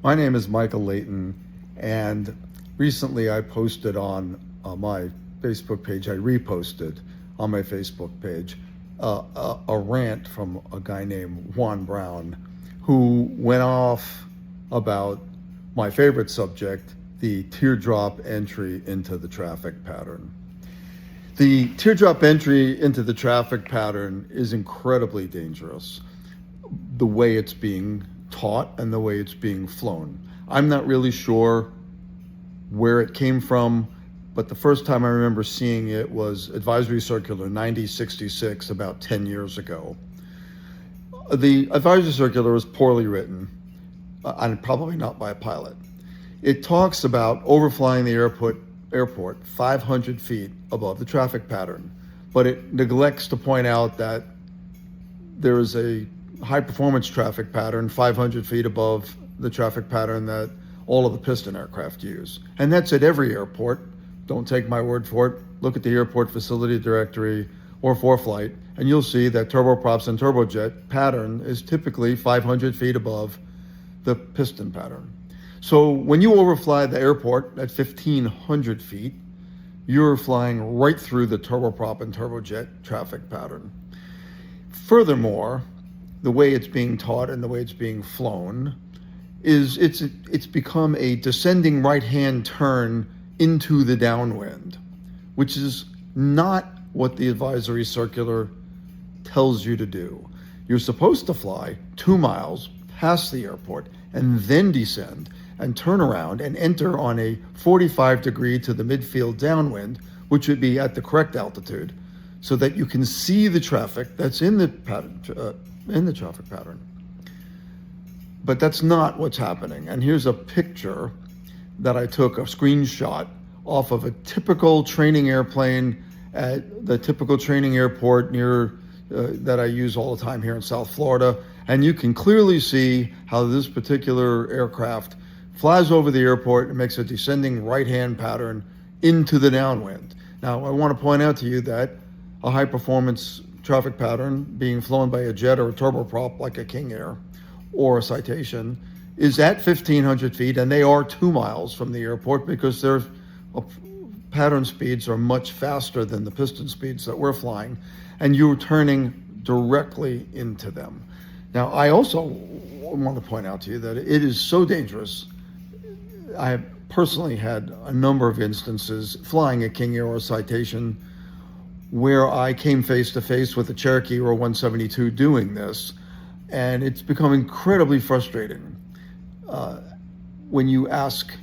My name is Michael Leighton, and recently I posted on my Facebook page, I reposted on my Facebook page a rant from a guy named Juan Brown, who went off about my favorite subject, the teardrop entry into the traffic pattern. The teardrop entry into the traffic pattern is incredibly dangerous, the way it's being taught and the way it's being flown. I'm not really sure where it came from, but the first time I remember seeing it was Advisory Circular 9066 about 10 years ago. The Advisory Circular was poorly written, and probably not by a pilot. It talks about overflying the airport 500 feet above the traffic pattern, but it neglects to point out that there is a high performance traffic pattern 500 feet above the traffic pattern that all of the piston aircraft use. And that's at every airport. Don't take my word for it. Look at the airport facility directory or ForeFlight, and you'll see that turboprops and turbojet pattern is typically 500 feet above the piston pattern. So when you overfly the airport at 1,500 feet, you're flying right through the turboprop and turbojet traffic pattern. Furthermore, the way it's being taught and the way it's being flown is it's become a descending right-hand turn into the downwind, which is not what the advisory circular tells you to do. You're supposed to fly 2 miles past the airport and then descend and turn around and enter on a 45-degree to the midfield downwind, which would be at the correct altitude, so that you can see the traffic that's in the traffic pattern. But that's not what's happening. And here's a picture that I took, a screenshot off of a typical training airplane at the typical training airport near that I use all the time here in South Florida. And you can clearly see how this particular aircraft flies over the airport and makes a descending right-hand pattern into the downwind. Now, I want to point out to you that a high-performance traffic pattern being flown by a jet or a turboprop like a King Air or a Citation is at 1,500 feet, and they are 2 miles from the airport because their pattern speeds are much faster than the piston speeds that we're flying, and you're turning directly into them. Now, I also want to point out to you that it is so dangerous. I have personally had a number of instances flying a King Air or a Citation where I came face to face with a Cherokee or a 172 doing this, and it's become incredibly frustrating. When you ask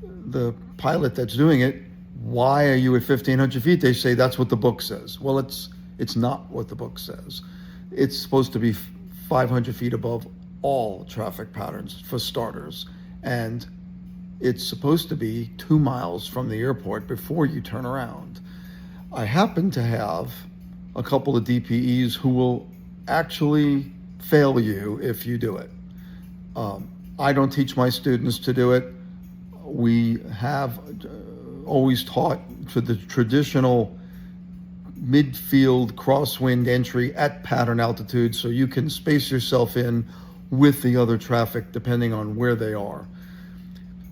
the pilot that's doing it, why are you at 1,500 feet? They say that's what the book says. Well, it's not what the book says. It's supposed to be 500 feet above all traffic patterns for starters, and it's supposed to be 2 miles from the airport before you turn around. I happen to have a couple of DPEs who will actually fail you if you do it. I don't teach my students to do it. We have always taught for the traditional midfield crosswind entry at pattern altitude so you can space yourself in with the other traffic depending on where they are.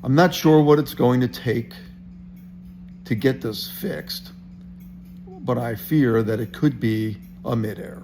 I'm not sure what it's going to take to get this fixed, but I fear that it could be a midair.